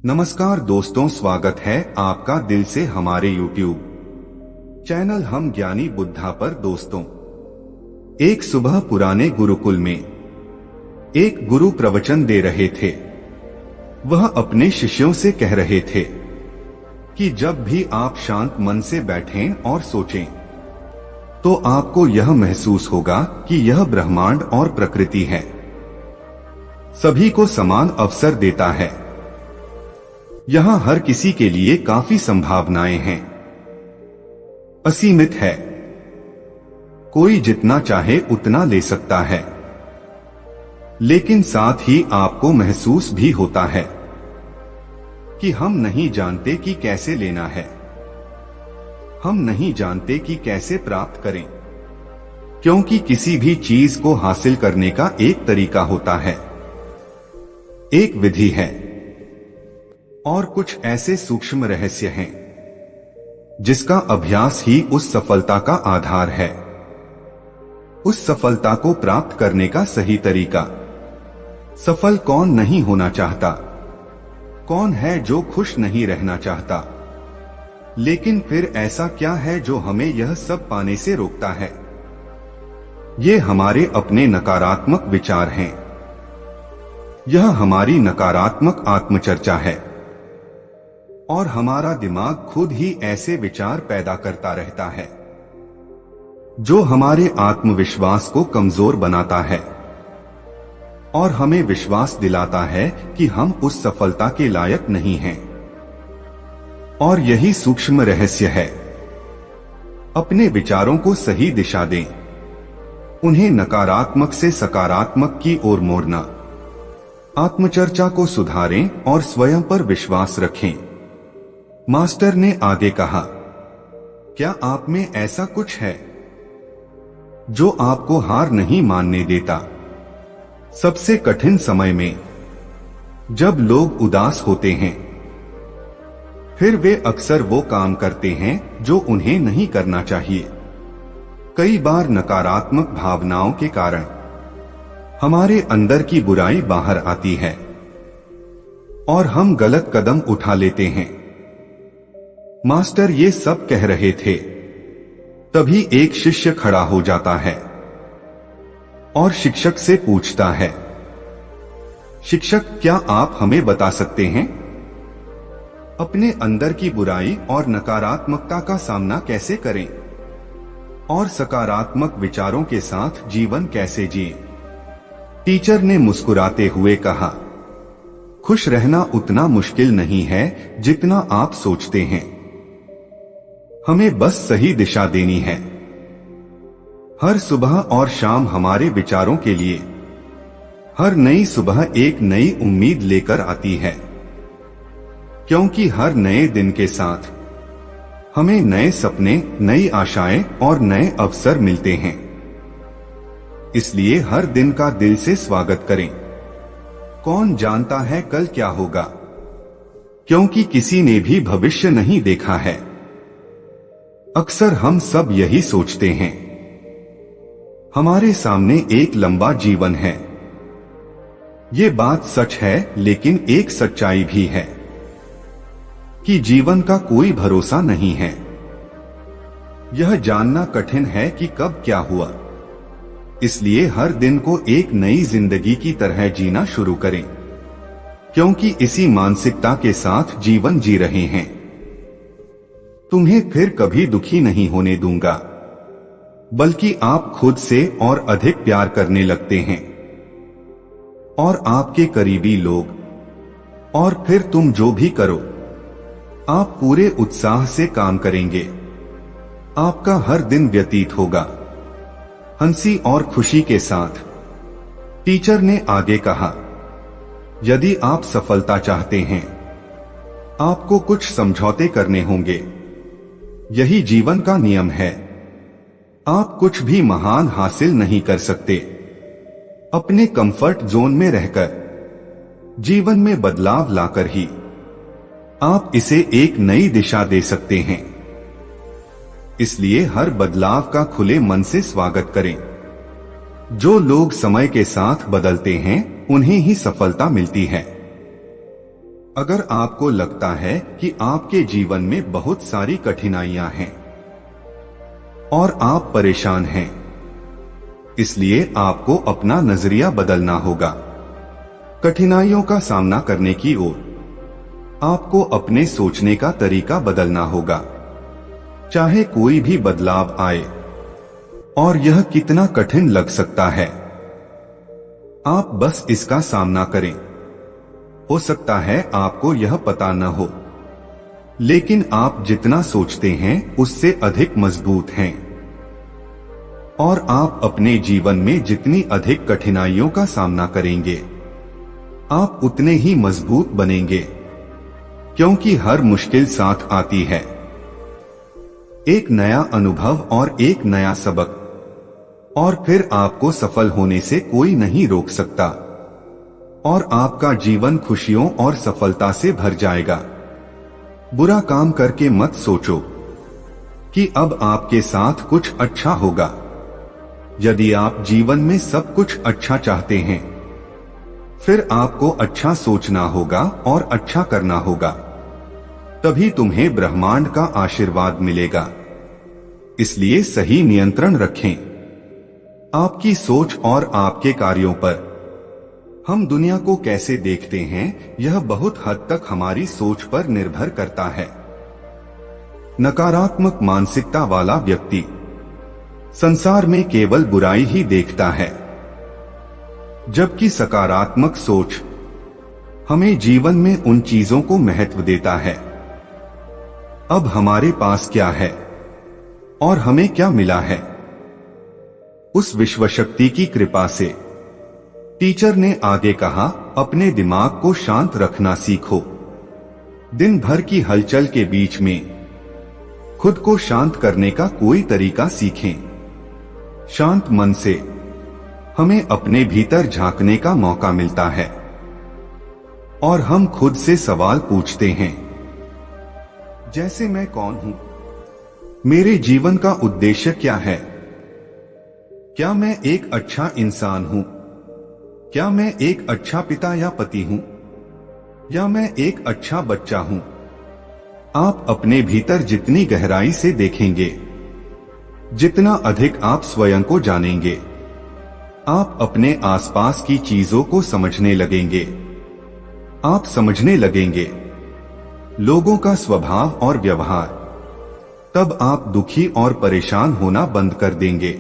नमस्कार दोस्तों, स्वागत है आपका दिल से हमारे YouTube चैनल हम ज्ञानी बुद्धा पर। दोस्तों, एक सुबह पुराने गुरुकुल में एक गुरु प्रवचन दे रहे थे। वह अपने शिष्यों से कह रहे थे कि जब भी आप शांत मन से बैठें और सोचें तो आपको यह महसूस होगा कि यह ब्रह्मांड और प्रकृति है, सभी को समान अवसर देता है। यहाँ हर किसी के लिए काफी संभावनाएं हैं, असीमित है। कोई जितना चाहे उतना ले सकता है, लेकिन साथ ही आपको महसूस भी होता है कि हम नहीं जानते कि कैसे लेना है, हम नहीं जानते कि कैसे प्राप्त करें, क्योंकि किसी भी चीज को हासिल करने का एक तरीका होता है, एक विधि है, और कुछ ऐसे सूक्ष्म रहस्य हैं जिसका अभ्यास ही उस सफलता का आधार है। उस सफलता को प्राप्त करने का सही तरीका। सफल कौन नहीं होना चाहता? कौन है जो खुश नहीं रहना चाहता? लेकिन फिर ऐसा क्या है जो हमें यह सब पाने से रोकता है? ये हमारे अपने नकारात्मक विचार हैं। यह हमारी नकारात्मक आत्मचर्चा है, और हमारा दिमाग खुद ही ऐसे विचार पैदा करता रहता है जो हमारे आत्मविश्वास को कमजोर बनाता है और हमें विश्वास दिलाता है कि हम उस सफलता के लायक नहीं हैं। और यही सूक्ष्म रहस्य है। अपने विचारों को सही दिशा दें, उन्हें नकारात्मक से सकारात्मक की ओर मोड़ना। आत्मचर्चा को सुधारें और स्वयं पर विश्वास रखें। मास्टर ने आगे कहा, क्या आप में ऐसा कुछ है जो आपको हार नहीं मानने देता? सबसे कठिन समय में जब लोग उदास होते हैं, फिर वे अक्सर वो काम करते हैं जो उन्हें नहीं करना चाहिए। कई बार नकारात्मक भावनाओं के कारण हमारे अंदर की बुराई बाहर आती है और हम गलत कदम उठा लेते हैं। मास्टर ये सब कह रहे थे, तभी एक शिष्य खड़ा हो जाता है और शिक्षक से पूछता है, शिक्षक, क्या आप हमें बता सकते हैं अपने अंदर की बुराई और नकारात्मकता का सामना कैसे करें और सकारात्मक विचारों के साथ जीवन कैसे जिएं? टीचर ने मुस्कुराते हुए कहा, खुश रहना उतना मुश्किल नहीं है जितना आप सोचते हैं। हमें बस सही दिशा देनी है। हर सुबह और शाम हमारे विचारों के लिए हर नई सुबह एक नई उम्मीद लेकर आती है, क्योंकि हर नए दिन के साथ हमें नए सपने, नई आशाएं और नए अवसर मिलते हैं। इसलिए हर दिन का दिल से स्वागत करें। कौन जानता है कल क्या होगा, क्योंकि किसी ने भी भविष्य नहीं देखा है। अक्सर हम सब यही सोचते हैं। हमारे सामने एक लंबा जीवन है। ये बात सच है, लेकिन एक सच्चाई भी है कि जीवन का कोई भरोसा नहीं है। यह जानना कठिन है कि कब क्या हुआ। इसलिए हर दिन को एक नई जिंदगी की तरह जीना शुरू करें, क्योंकि इसी मानसिकता के साथ जीवन जी रहे हैं। तुम्हें फिर कभी दुखी नहीं होने दूंगा, बल्कि आप खुद से और अधिक प्यार करने लगते हैं, और आपके करीबी लोग, और फिर तुम जो भी करो, आप पूरे उत्साह से काम करेंगे। आपका हर दिन व्यतीत होगा हंसी और खुशी के साथ। टीचर ने आगे कहा, यदि आप सफलता चाहते हैं, आपको कुछ समझौते करने होंगे। यही जीवन का नियम है। आप कुछ भी महान हासिल नहीं कर सकते अपने कंफर्ट जोन में रहकर। जीवन में बदलाव लाकर ही आप इसे एक नई दिशा दे सकते हैं। इसलिए हर बदलाव का खुले मन से स्वागत करें। जो लोग समय के साथ बदलते हैं, उन्हें ही सफलता मिलती है। अगर आपको लगता है कि आपके जीवन में बहुत सारी कठिनाइयां हैं और आप परेशान हैं, इसलिए आपको अपना नजरिया बदलना होगा। कठिनाइयों का सामना करने की ओर आपको अपने सोचने का तरीका बदलना होगा। चाहे कोई भी बदलाव आए, और यह कितना कठिन लग सकता है, आप बस इसका सामना करें। हो सकता है आपको यह पता न हो, लेकिन आप जितना सोचते हैं उससे अधिक मजबूत हैं। और आप अपने जीवन में जितनी अधिक कठिनाइयों का सामना करेंगे, आप उतने ही मजबूत बनेंगे, क्योंकि हर मुश्किल साथ आती है एक नया अनुभव और एक नया सबक, और फिर आपको सफल होने से कोई नहीं रोक सकता, और आपका जीवन खुशियों और सफलता से भर जाएगा। बुरा काम करके मत सोचो कि अब आपके साथ कुछ अच्छा होगा। यदि आप जीवन में सब कुछ अच्छा चाहते हैं, फिर आपको अच्छा सोचना होगा और अच्छा करना होगा, तभी तुम्हें ब्रह्मांड का आशीर्वाद मिलेगा। इसलिए सही नियंत्रण रखें आपकी सोच और आपके कार्यों पर। हम दुनिया को कैसे देखते हैं, यह बहुत हद तक हमारी सोच पर निर्भर करता है। नकारात्मक मानसिकता वाला व्यक्ति संसार में केवल बुराई ही देखता है, जबकि सकारात्मक सोच हमें जीवन में उन चीजों को महत्व देता है। अब हमारे पास क्या है और हमें क्या मिला है, उस विश्वशक्ति की कृपा से। टीचर ने आगे कहा, अपने दिमाग को शांत रखना सीखो। दिन भर की हलचल के बीच में खुद को शांत करने का कोई तरीका सीखें। शांत मन से हमें अपने भीतर झांकने का मौका मिलता है, और हम खुद से सवाल पूछते हैं, जैसे मैं कौन हूं, मेरे जीवन का उद्देश्य क्या है, क्या मैं एक अच्छा इंसान हूं, क्या मैं एक अच्छा पिता या पति हूं, या मैं एक अच्छा बच्चा हूं। आप अपने भीतर जितनी गहराई से देखेंगे, जितना अधिक आप स्वयं को जानेंगे, आप अपने आसपास की चीजों को समझने लगेंगे। आप समझने लगेंगे लोगों का स्वभाव और व्यवहार, तब आप दुखी और परेशान होना बंद कर देंगे।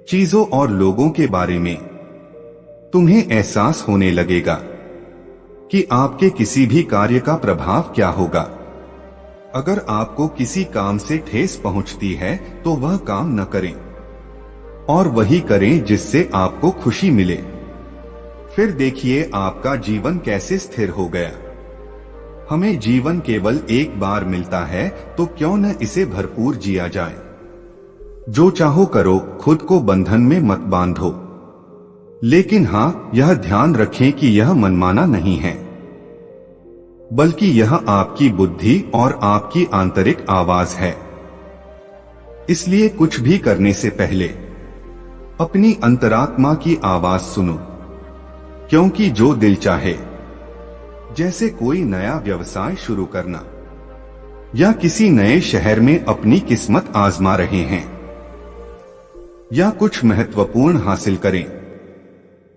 चीजों और लोगों के बारे में तुम्हें एहसास होने लगेगा कि आपके किसी भी कार्य का प्रभाव क्या होगा। अगर आपको किसी काम से ठेस पहुंचती है तो वह काम न करें, और वही करें जिससे आपको खुशी मिले। फिर देखिए आपका जीवन कैसे स्थिर हो गया। हमें जीवन केवल एक बार मिलता है, तो क्यों न इसे भरपूर जिया जाए। जो चाहो करो, खुद को बंधन में मत बांधो, लेकिन हां, यह ध्यान रखें कि यह मनमाना नहीं है, बल्कि यह आपकी बुद्धि और आपकी आंतरिक आवाज है। इसलिए कुछ भी करने से पहले अपनी अंतरात्मा की आवाज सुनो, क्योंकि जो दिल चाहे, जैसे कोई नया व्यवसाय शुरू करना या किसी नए शहर में अपनी किस्मत आजमा रहे हैं, या कुछ महत्वपूर्ण हासिल करें,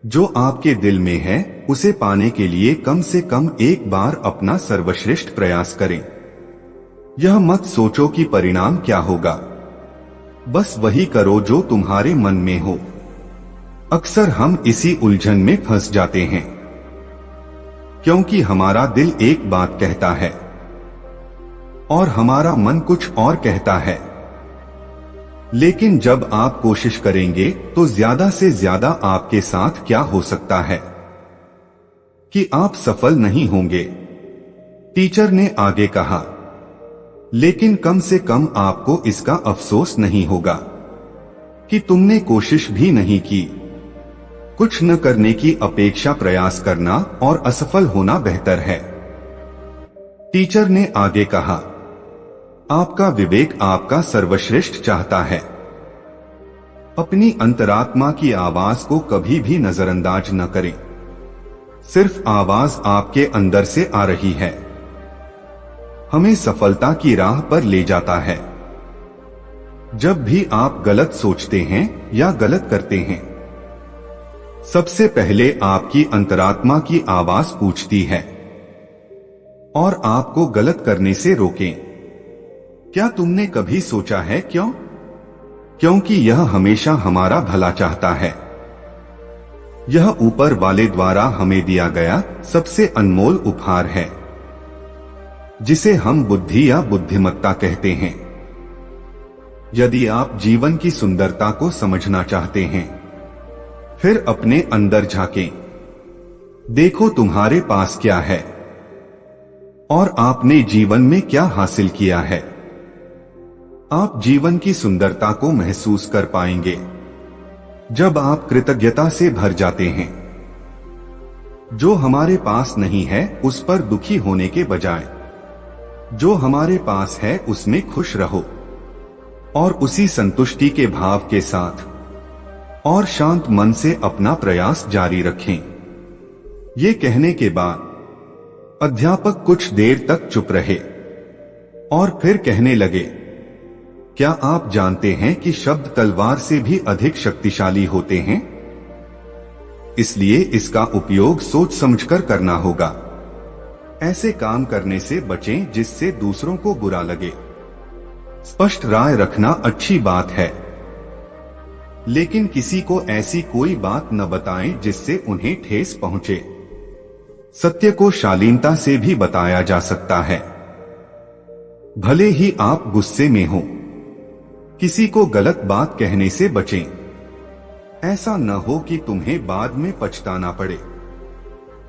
जो आपके दिल में है, उसे पाने के लिए कम से कम एक बार अपना सर्वश्रेष्ठ प्रयास करें। यह मत सोचो कि परिणाम क्या होगा, बस वही करो जो तुम्हारे मन में हो। अक्सर हम इसी उलझन में फंस जाते हैं, क्योंकि हमारा दिल एक बात कहता है और हमारा मन कुछ और कहता है। लेकिन जब आप कोशिश करेंगे तो ज्यादा से ज्यादा आपके साथ क्या हो सकता है कि आप सफल नहीं होंगे। टीचर ने आगे कहा, लेकिन कम से कम आपको इसका अफसोस नहीं होगा कि तुमने कोशिश भी नहीं की। कुछ न करने की अपेक्षा प्रयास करना और असफल होना बेहतर है। टीचर ने आगे कहा, आपका विवेक आपका सर्वश्रेष्ठ चाहता है। अपनी अंतरात्मा की आवाज को कभी भी नजरअंदाज न करें। सिर्फ आवाज आपके अंदर से आ रही है, हमें सफलता की राह पर ले जाता है। जब भी आप गलत सोचते हैं या गलत करते हैं, सबसे पहले आपकी अंतरात्मा की आवाज पूछती है और आपको गलत करने से रोकें। क्या तुमने कभी सोचा है क्यों? क्योंकि यह हमेशा हमारा भला चाहता है। यह ऊपर वाले द्वारा हमें दिया गया सबसे अनमोल उपहार है, जिसे हम बुद्धि या बुद्धिमत्ता कहते हैं। यदि आप जीवन की सुंदरता को समझना चाहते हैं, फिर अपने अंदर झांकें। देखो तुम्हारे पास क्या है और आपने जीवन में क्या हासिल किया है। आप जीवन की सुंदरता को महसूस कर पाएंगे जब आप कृतज्ञता से भर जाते हैं। जो हमारे पास नहीं है उस पर दुखी होने के बजाय जो हमारे पास है उसमें खुश रहो और उसी संतुष्टि के भाव के साथ और शांत मन से अपना प्रयास जारी रखें। ये कहने के बाद अध्यापक कुछ देर तक चुप रहे और फिर कहने लगे, क्या आप जानते हैं कि शब्द तलवार से भी अधिक शक्तिशाली होते हैं? इसलिए इसका उपयोग सोच समझकर करना होगा। ऐसे काम करने से बचें जिससे दूसरों को बुरा लगे। स्पष्ट राय रखना अच्छी बात है, लेकिन किसी को ऐसी कोई बात न बताएं जिससे उन्हें ठेस पहुंचे। सत्य को शालीनता से भी बताया जा सकता है, भले ही आप गुस्से में हो। किसी को गलत बात कहने से बचें। ऐसा न हो कि तुम्हें बाद में पछताना पड़े।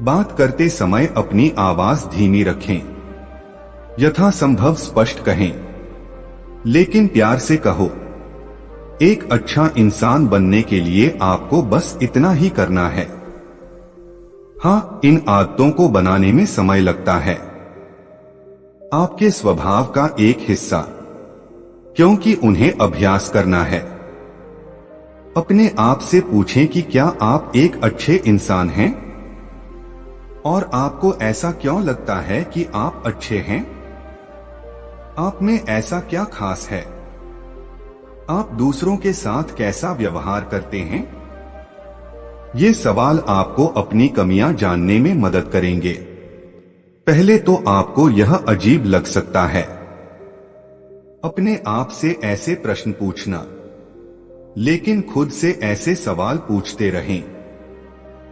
बात करते समय अपनी आवाज धीमी रखें, यथासंभव स्पष्ट कहें, लेकिन प्यार से कहो। एक अच्छा इंसान बनने के लिए आपको बस इतना ही करना है। हाँ, इन आदतों को बनाने में समय लगता है, आपके स्वभाव का एक हिस्सा, क्योंकि उन्हें अभ्यास करना है। अपने आप से पूछें कि क्या आप एक अच्छे इंसान हैं और आपको ऐसा क्यों लगता है कि आप अच्छे हैं। आप में ऐसा क्या खास है। आप दूसरों के साथ कैसा व्यवहार करते हैं। ये सवाल आपको अपनी कमियां जानने में मदद करेंगे। पहले तो आपको यह अजीब लग सकता है, अपने आप से ऐसे प्रश्न पूछना, लेकिन खुद से ऐसे सवाल पूछते रहें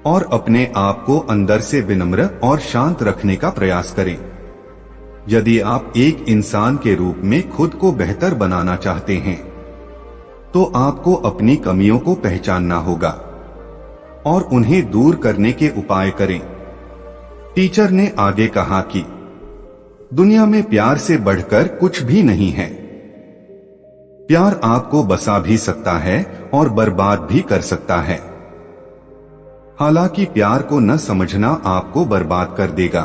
और अपने आप को अंदर से विनम्र और शांत रखने का प्रयास करें। यदि आप एक इंसान के रूप में खुद को बेहतर बनाना चाहते हैं, तो आपको अपनी कमियों को पहचानना होगा और उन्हें दूर करने के उपाय करें। टीचर ने आगे कहा कि दुनिया में प्यार से बढ़कर कुछ भी नहीं है। प्यार आपको बसा भी सकता है और बर्बाद भी कर सकता है। हालांकि प्यार को न समझना आपको बर्बाद कर देगा,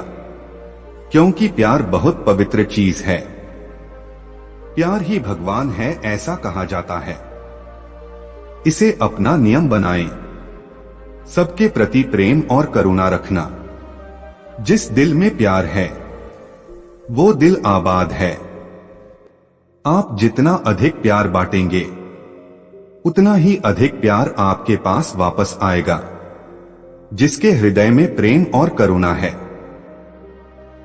क्योंकि प्यार बहुत पवित्र चीज है। प्यार ही भगवान है ऐसा कहा जाता है। इसे अपना नियम बनाएं। सबके प्रति प्रेम और करुणा रखना। जिस दिल में प्यार है, वो दिल आबाद है। आप जितना अधिक प्यार बांटेंगे, उतना ही अधिक प्यार आपके पास वापस आएगा। जिसके हृदय में प्रेम और करुणा है,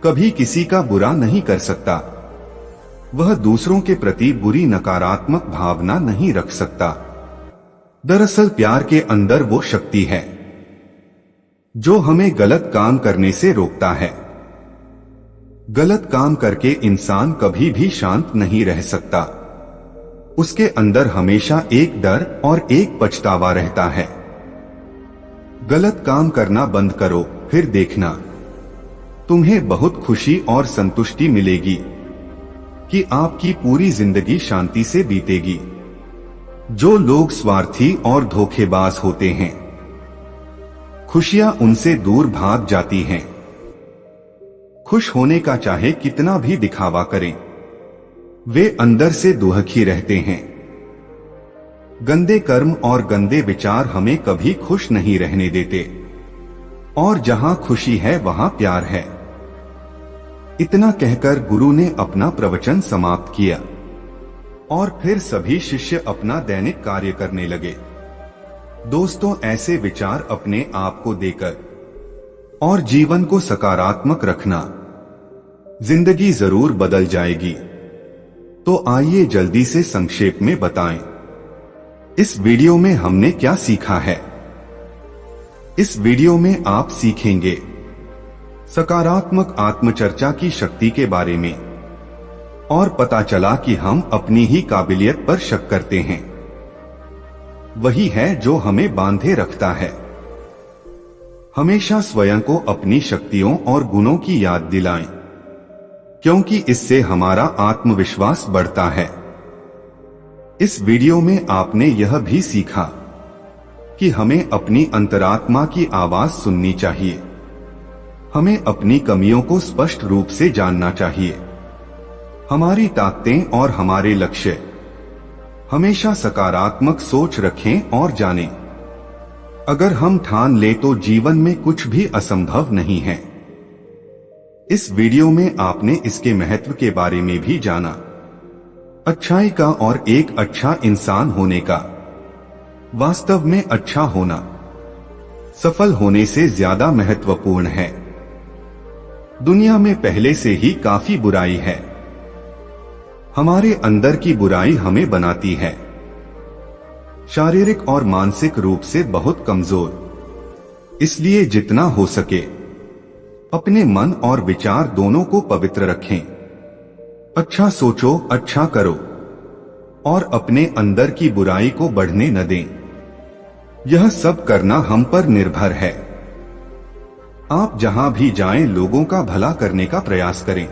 कभी किसी का बुरा नहीं कर सकता। वह दूसरों के प्रति बुरी नकारात्मक भावना नहीं रख सकता। दरअसल प्यार के अंदर वो शक्ति है जो हमें गलत काम करने से रोकता है। गलत काम करके इंसान कभी भी शांत नहीं रह सकता। उसके अंदर हमेशा एक डर और एक पछतावा रहता है। गलत काम करना बंद करो, फिर देखना तुम्हें बहुत खुशी और संतुष्टि मिलेगी कि आपकी पूरी जिंदगी शांति से बीतेगी। जो लोग स्वार्थी और धोखेबाज होते हैं, खुशियां उनसे दूर भाग जाती हैं। खुश होने का चाहे कितना भी दिखावा करें, वे अंदर से दुखी रहते हैं। गंदे कर्म और गंदे विचार हमें कभी खुश नहीं रहने देते और जहां खुशी है वहां प्यार है। इतना कहकर गुरु ने अपना प्रवचन समाप्त किया और फिर सभी शिष्य अपना दैनिक कार्य करने लगे। दोस्तों, ऐसे विचार अपने आप को देकर और जीवन को सकारात्मक रखना, जिंदगी जरूर बदल जाएगी। तो आइए जल्दी से संक्षेप में बताएं, इस वीडियो में हमने क्या सीखा है। इस वीडियो में आप सीखेंगे सकारात्मक आत्मचर्चा की शक्ति के बारे में, और पता चला कि हम अपनी ही काबिलियत पर शक करते हैं, वही है जो हमें बांधे रखता है। हमेशा स्वयं को अपनी शक्तियों और गुणों की याद दिलाएं, क्योंकि इससे हमारा आत्मविश्वास बढ़ता है। इस वीडियो में आपने यह भी सीखा कि हमें अपनी अंतरात्मा की आवाज सुननी चाहिए। हमें अपनी कमियों को स्पष्ट रूप से जानना चाहिए। हमारी ताकतें और हमारे लक्ष्य। हमेशा सकारात्मक सोच रखें और जानें, अगर हम ठान लें तो जीवन में कुछ भी असंभव नहीं है। इस वीडियो में आपने इसके महत्व के बारे में भी जाना, अच्छाई का और एक अच्छा इंसान होने का। वास्तव में अच्छा होना सफल होने से ज्यादा महत्वपूर्ण है। दुनिया में पहले से ही काफी बुराई है। हमारे अंदर की बुराई हमें बनाती है शारीरिक और मानसिक रूप से बहुत कमजोर। इसलिए जितना हो सके अपने मन और विचार दोनों को पवित्र रखें। अच्छा सोचो, अच्छा करो और अपने अंदर की बुराई को बढ़ने न दें। यह सब करना हम पर निर्भर है। आप जहां भी जाएं लोगों का भला करने का प्रयास करें,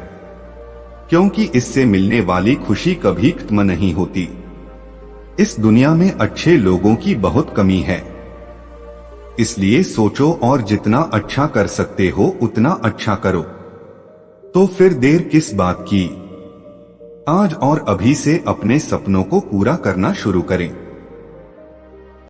क्योंकि इससे मिलने वाली खुशी कभी खत्म नहीं होती। इस दुनिया में अच्छे लोगों की बहुत कमी है। इसलिए सोचो और जितना अच्छा कर सकते हो उतना अच्छा करो। तो फिर देर किस बात की, आज और अभी से अपने सपनों को पूरा करना शुरू करें।